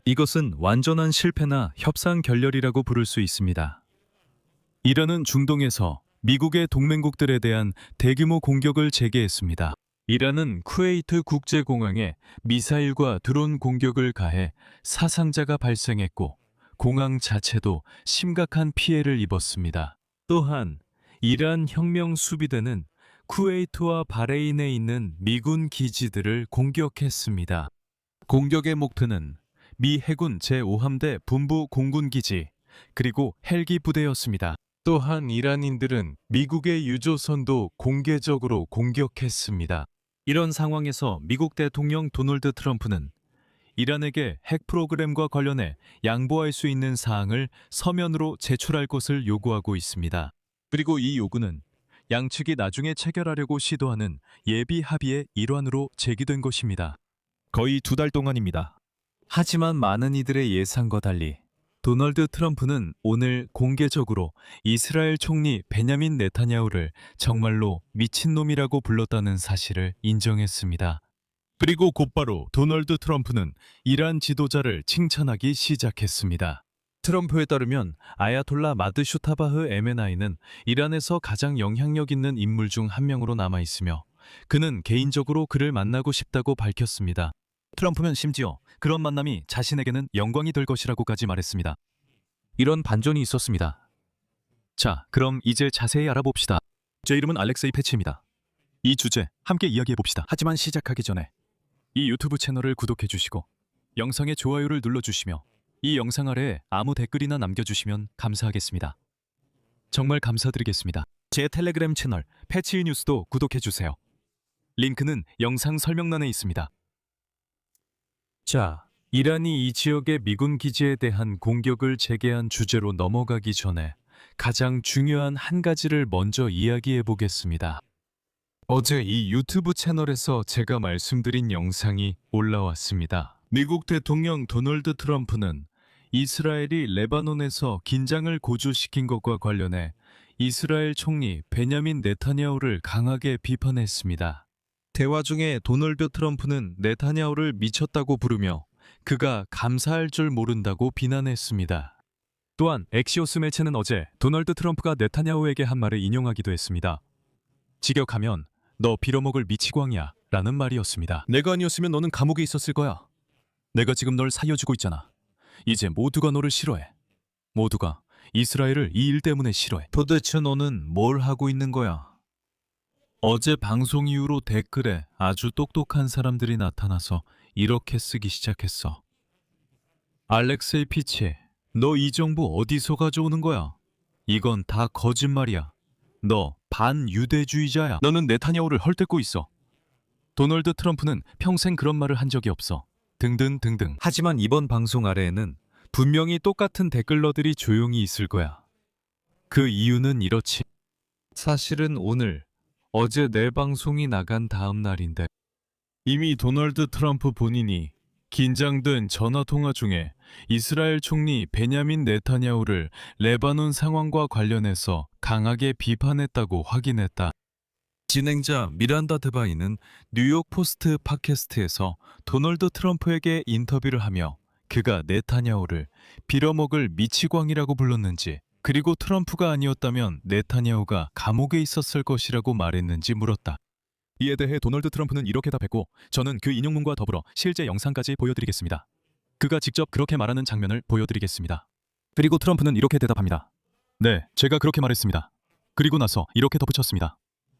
이것은 완전한 실패나 협상 결렬이라고 부를 수 있습니다. 이란은 중동에서 미국의 동맹국들에 대한 대규모 공격을 재개했습니다. 이란은 쿠웨이트 국제공항에 미사일과 드론 공격을 가해 사상자가 발생했고 공항 자체도 심각한 피해를 입었습니다. 또한 이란 혁명 수비대는 쿠웨이트와 바레인에 있는 미군 기지들을 공격했습니다. 공격의 목표는 미 해군 제5함대 분부 공군기지 그리고 헬기 부대였습니다. 또한 이란인들은 미국의 유조선도 공개적으로 공격했습니다. 이런 상황에서 미국 대통령 도널드 트럼프는 이란에게 핵 프로그램과 관련해 양보할 수 있는 사항을 서면으로 제출할 것을 요구하고 있습니다. 그리고 이 요구는 양측이 나중에 체결하려고 시도하는 예비 합의의 일환으로 제기된 것입니다. 거의 2달 동안입니다. 하지만 많은 이들의 예상과 달리 도널드 트럼프는 오늘 공개적으로 이스라엘 총리 베냐민 네타냐후를 정말로 미친놈이라고 불렀다는 사실을 인정했습니다. 그리고 곧바로 도널드 트럼프는 이란 지도자를 칭찬하기 시작했습니다. 트럼프에 따르면 아야톨라 마드슈타바흐 에메나이는 이란에서 가장 영향력 있는 인물 중 한 명으로 남아 있으며 그는 개인적으로 그를 만나고 싶다고 밝혔습니다. 트럼프는 심지어 그런 만남이 자신에게는 영광이 될 것이라고까지 말했습니다. 이런 반전이 있었습니다. 자, 그럼 이제 자세히 알아봅시다. 제 이름은 알렉세이 패치입니다. 이 주제 함께 이야기해봅시다. 하지만 시작하기 전에 이 유튜브 채널을 구독해주시고 영상에 좋아요를 눌러주시며 이 영상 아래에 아무 댓글이나 남겨주시면 감사하겠습니다. 정말 감사드리겠습니다. 제 텔레그램 채널 패치 뉴스도 구독해주세요. 링크는 영상 설명란에 있습니다. 자, 이란이 이 지역의 미군 기지에 대한 공격을 재개한 주제로 넘어가기 전에 가장 중요한 한 가지를 먼저 이야기해 보겠습니다. 어제 이 유튜브 채널에서 제가 말씀드린 영상이 올라왔습니다. 미국 대통령 도널드 트럼프는 이스라엘이 레바논에서 긴장을 고조시킨 것과 관련해 이스라엘 총리 베냐민 네타냐후를 강하게 비판했습니다. 대화 중에 도널드 트럼프는 네타냐후를 미쳤다고 부르며 그가 감사할 줄 모른다고 비난했습니다. 또한 엑시오스 매체는 어제 도널드 트럼프가 네타냐후에게 한 말을 인용하기도 했습니다. 직역하면 너 빌어먹을 미치광이야 라는 말이었습니다. 내가 아니었으면 너는 감옥에 있었을 거야. 내가 지금 널 살려주고 있잖아. 이제 모두가 너를 싫어해. 모두가 이스라엘을 이 일 때문에 싫어해. 도대체 너는 뭘 하고 있는 거야? 어제 방송 이후로 댓글에 아주 똑똑한 사람들이 나타나서 이렇게 쓰기 시작했어. 알렉세이 피치, 너 이 정보 어디서 가져오는 거야? 이건 다 거짓말이야. 너 반유대주의자야. 너는 네타냐후를 헐뜯고 있어. 도널드 트럼프는 평생 그런 말을 한 적이 없어. 등등등등. 하지만 이번 방송 아래에는 분명히 똑같은 댓글러들이 조용히 있을 거야. 그 이유는 이렇지. 사실은 오늘 어제 내 방송이 나간 다음 날인데 이미 도널드 트럼프 본인이 긴장된 전화통화 중에 이스라엘 총리 베냐민 네타냐후를 레바논 상황과 관련해서 강하게 비판했다고 확인했다. 진행자 미란다 드바이는 뉴욕 포스트 팟캐스트에서 도널드 트럼프에게 인터뷰를 하며 그가 네타냐후를 빌어먹을 미치광이라고 불렀는지 그리고 트럼프가 아니었다면 네타냐후가 감옥에 있었을 것이라고 말했는지 물었다. 이에 대해 도널드 트럼프는 이렇게 답했고 저는 그 인용문과 더불어 실제 영상까지 보여드리겠습니다. 그가 직접 그렇게 말하는 장면을 보여드리겠습니다. 그리고 트럼프는 이렇게 대답합니다. 네, 제가 그렇게 말했습니다. 그리고 나서 이렇게 덧붙였습니다.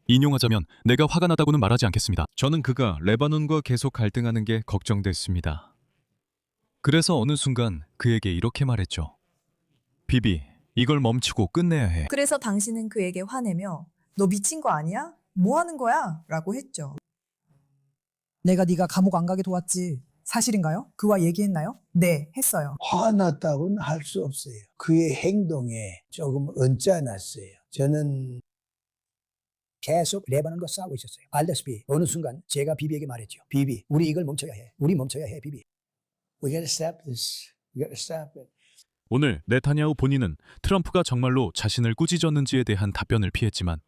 인용하자면 내가 화가 나다고는 말하지 않겠습니다. 저는 그가 레바논과 계속 갈등하는 게 걱정됐습니다. 그래서 어느 순간 그에게 이렇게 말했죠. 비비, 이걸 멈추고 끝내야 해. 그래서 당신은 그에게 화내며 너 미친 거 아니야? 뭐 하는 거야? 라고 했죠. 내가 네가 감옥 안 가게 도왔지. 사실인가요? 그와 얘기했나요? 네, 했어요. 화났다고는 할 수 없어요. 그의 행동에 조금 언짢았어요. 저는 계속 레바논과 싸우고 있었어요. 알다시피 어느 순간 제가 비비에게 말했죠. 비비, 우리 이걸 멈춰야 해. 우리 멈춰야 해, 비비. We gotta stop this. We gotta stop it. 오늘 네타냐후 본인은 트럼프가 정말로 자신을 꾸짖었는지에 대한 답변을 피했지만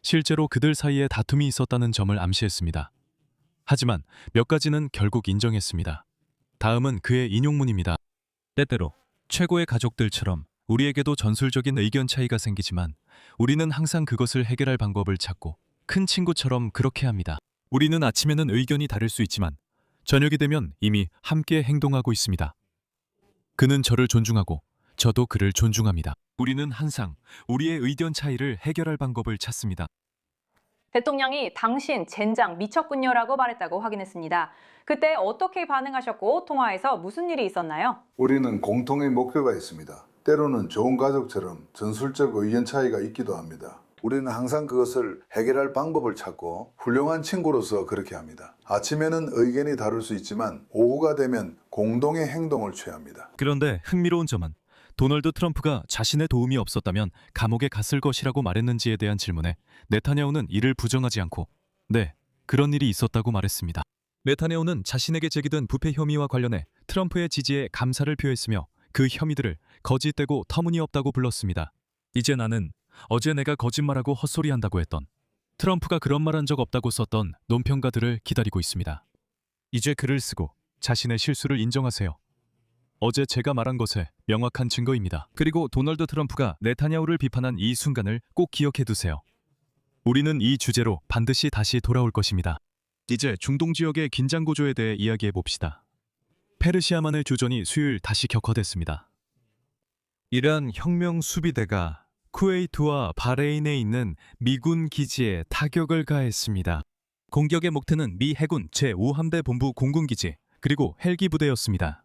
실제로 그들 사이에 다툼이 있었다는 점을 암시했습니다. 하지만 몇 가지는 결국 인정했습니다. 다음은 그의 인용문입니다. 때때로 최고의 가족들처럼 우리에게도 전술적인 의견 차이가 생기지만 우리는 항상 그것을 해결할 방법을 찾고 큰 친구처럼 그렇게 합니다. 우리는 아침에는 의견이 다를 수 있지만 저녁이 되면 이미 함께 행동하고 있습니다. 그는 저를 존중하고 저도 그를 존중합니다. 우리는 항상 우리의 의견 차이를 해결할 방법을 찾습니다. 대통령이 당신 젠장 미쳤군요라고 말했다고 확인했습니다. 그때 어떻게 반응하셨고 통화에서 무슨 일이 있었나요? 우리는 공통의 목표가 있습니다. 때로는 좋은 가족처럼 전술적 의견 차이가 있기도 합니다. 우리는 항상 그것을 해결할 방법을 찾고 훌륭한 친구로서 그렇게 합니다. 아침에는 의견이 다를 수 있지만 오후가 되면 공동의 행동을 취합니다. 그런데 흥미로운 점은 도널드 트럼프가 자신의 도움이 없었다면 감옥에 갔을 것이라고 말했는지에 대한 질문에 네타냐후는 이를 부정하지 않고 네, 그런 일이 있었다고 말했습니다. 네타냐후는 자신에게 제기된 부패 혐의와 관련해 트럼프의 지지에 감사를 표했으며 그 혐의들을 거짓되고 터무니없다고 불렀습니다. 이제 나는 어제 내가 거짓말하고 헛소리한다고 했던 트럼프가 그런 말 한 적 없다고 썼던 논평가들을 기다리고 있습니다. 이제 글을 쓰고 자신의 실수를 인정하세요. 어제 제가 말한 것에 명확한 증거입니다. 그리고 도널드 트럼프가 네타냐후를 비판한 이 순간을 꼭 기억해 두세요. 우리는 이 주제로 반드시 다시 돌아올 것입니다. 이제 중동 지역의 긴장 고조에 대해 이야기해 봅시다. 페르시아만의 교전이 수요일 다시 격화됐습니다. 이란 혁명 수비대가 쿠웨이트와 바레인에 있는 미군 기지에 타격을 가했습니다. 공격의 목표는 미 해군 제5함대 본부 공군기지 그리고 헬기 부대였습니다.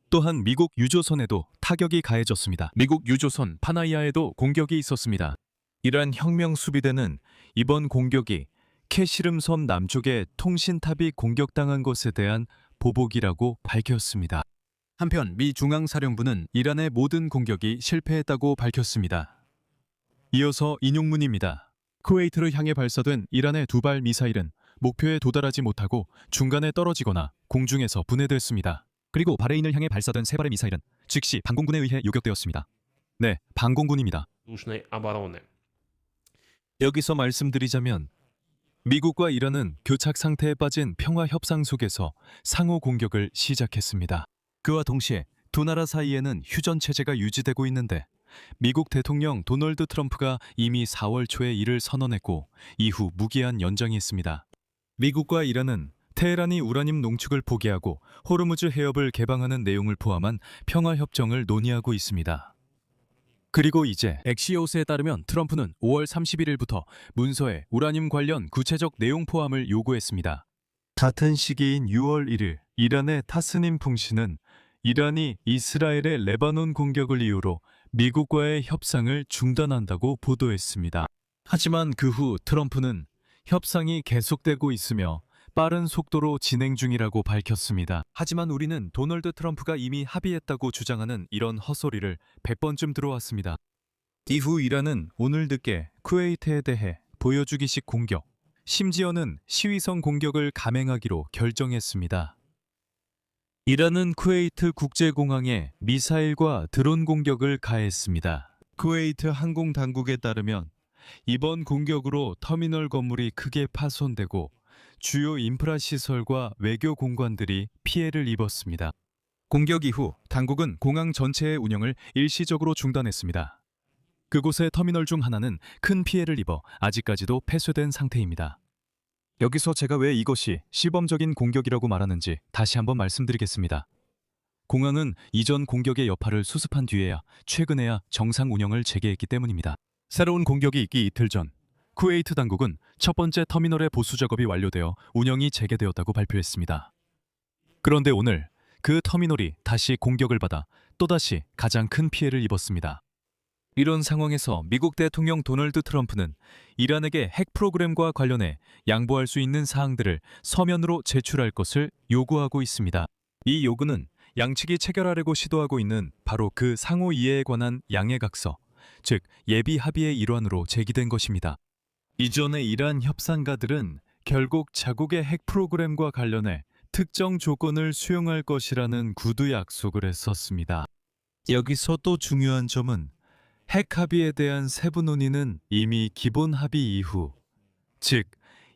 또한 미국 유조선에도 타격이 가해졌습니다. 미국 유조선 파나이아에도 공격이 있었습니다. 이란 혁명 수비대는 이번 공격이 캐시름 섬 남쪽의 통신탑이 공격당한 것에 대한 보복이라고 밝혔습니다. 한편 미 중앙사령부는 이란의 모든 공격이 실패했다고 밝혔습니다. 이어서 인용문입니다. 쿠웨이트를 향해 발사된 이란의 두 발 미사일은 목표에 도달하지 못하고 중간에 떨어지거나 공중에서 분해됐습니다. 그리고 바레인을 향해 발사된 세 발의 미사일은 즉시 반공군에 의해 요격되었습니다. 네, 반공군입니다. воздушной обороны. 여기서 말씀드리자면 미국과 이란은 교착 상태에 빠진 평화 협상 속에서 상호 공격을 시작했습니다. 그와 동시에 두 나라 사이에는 휴전 체제가 유지되고 있는데 미국 대통령 도널드 트럼프가 이미 4월 초에 이를 선언했고 이후 무기한 연장이 있습니다. 미국과 이란은 테헤란이 우라늄 농축을 포기하고 호르무즈 해협을 개방하는 내용을 포함한 평화협정을 논의하고 있습니다. 그리고 이제 엑시오스에 따르면 트럼프는 5월 31일부터 문서에 우라늄 관련 구체적 내용 포함을 요구했습니다. 같은 시기인 6월 1일 이란의 타스님 통신은 이란이 이스라엘의 레바논 공격을 이유로 미국과의 협상을 중단한다고 보도했습니다. 하지만 그 후 트럼프는 협상이 계속되고 있으며 빠른 속도로 진행 중이라고 밝혔습니다. 하지만 우리는 도널드 트럼프가 이미 합의했다고 주장하는 이런 헛소리를 100번쯤 들어왔습니다. 이후 이란은 오늘 늦게 쿠웨이트에 대해 보여주기식 공격, 심지어는 시위성 공격을 감행하기로 결정했습니다. 이란은 쿠웨이트 국제공항에 미사일과 드론 공격을 가했습니다. 쿠웨이트 항공당국에 따르면 이번 공격으로 터미널 건물이 크게 파손되고 주요 인프라 시설과 외교 공관들이 피해를 입었습니다. 공격 이후 당국은 공항 전체의 운영을 일시적으로 중단했습니다. 그곳의 터미널 중 하나는 큰 피해를 입어 아직까지도 폐쇄된 상태입니다. 여기서 제가 왜 이것이 시범적인 공격이라고 말하는지 다시 한번 말씀드리겠습니다. 공항은 이전 공격의 여파를 수습한 뒤에야 최근에야 정상 운영을 재개했기 때문입니다. 새로운 공격이 있기 이틀 전 쿠웨이트 당국은 첫 번째 터미널의 보수 작업이 완료되어 운영이 재개되었다고 발표했습니다. 그런데 오늘 그 터미널이 다시 공격을 받아 또다시 가장 큰 피해를 입었습니다. 이런 상황에서 미국 대통령 도널드 트럼프는 이란에게 핵 프로그램과 관련해 양보할 수 있는 사항들을 서면으로 제출할 것을 요구하고 있습니다. 이 요구는 양측이 체결하려고 시도하고 있는 바로 그 상호 이해에 관한 양해각서, 즉 예비 합의의 일환으로 제기된 것입니다. 이전의 이란 협상가들은 결국 자국의 핵 프로그램과 관련해 특정 조건을 수용할 것이라는 구두 약속을 했었습니다. 여기서 또 중요한 점은 핵 합의에 대한 세부 논의는 이미 기본 합의 이후, 즉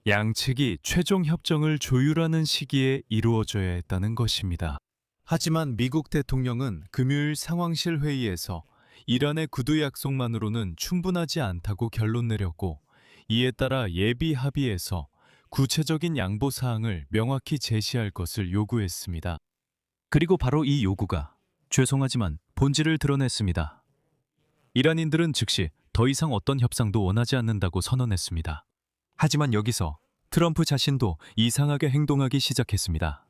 양측이 최종 협정을 조율하는 시기에 이루어져야 했다는 것입니다. 하지만 미국 대통령은 금요일 상황실 회의에서 이란의 구두 약속만으로는 충분하지 않다고 결론 내렸고, 이에 따라 예비 합의에서 구체적인 양보 사항을 명확히 제시할 것을 요구했습니다. 그리고 바로 이 요구가 죄송하지만 본질을 드러냈습니다. 이란인들은 즉시 더 이상 어떤 협상도 원하지 않는다고 선언했습니다. 하지만 여기서 트럼프 자신도 이상하게 행동하기 시작했습니다.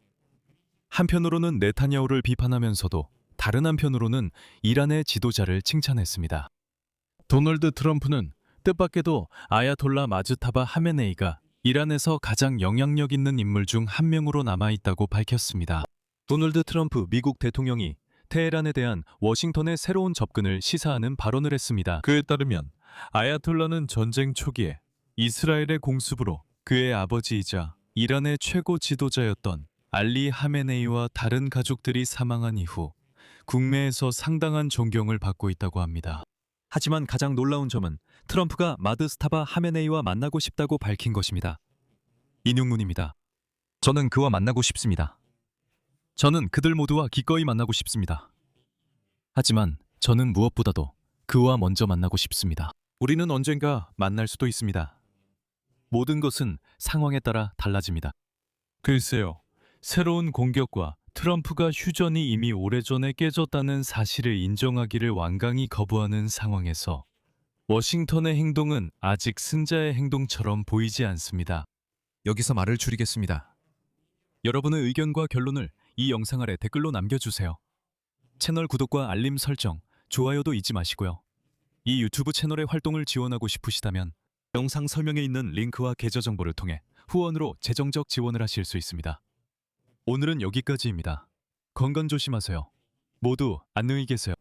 한편으로는 네타냐후를 비판하면서도 다른 한편으로는 이란의 지도자를 칭찬했습니다. 도널드 트럼프는 뜻밖에도 아야톨라 마즈타바 하메네이가 이란에서 가장 영향력 있는 인물 중 한 명으로 남아있다고 밝혔습니다. 도널드 트럼프 미국 대통령이 테헤란에 대한 워싱턴의 새로운 접근을 시사하는 발언을 했습니다. 그에 따르면 아야톨라는 전쟁 초기에 이스라엘의 공습으로 그의 아버지이자 이란의 최고 지도자였던 알리 하메네이와 다른 가족들이 사망한 이후 국내에서 상당한 존경을 받고 있다고 합니다. 하지만 가장 놀라운 점은 트럼프가 마드스타바 하메네이와 만나고 싶다고 밝힌 것입니다. 인용문입니다. 저는 그와 만나고 싶습니다. 저는 그들 모두와 기꺼이 만나고 싶습니다. 하지만 저는 무엇보다도 그와 먼저 만나고 싶습니다. 우리는 언젠가 만날 수도 있습니다. 모든 것은 상황에 따라 달라집니다. 글쎄요, 새로운 공격과 트럼프가 휴전이 이미 오래전에 깨졌다는 사실을 인정하기를 완강히 거부하는 상황에서 워싱턴의 행동은 아직 승자의 행동처럼 보이지 않습니다. 여기서 말을 줄이겠습니다. 여러분의 의견과 결론을 이 영상 아래 댓글로 남겨주세요. 채널 구독과 알림 설정, 좋아요도 잊지 마시고요. 이 유튜브 채널의 활동을 지원하고 싶으시다면 영상 설명에 있는 링크와 계좌 정보를 통해 후원으로 재정적 지원을 하실 수 있습니다. 오늘은 여기까지입니다. 건강 조심하세요. 모두 안녕히 계세요.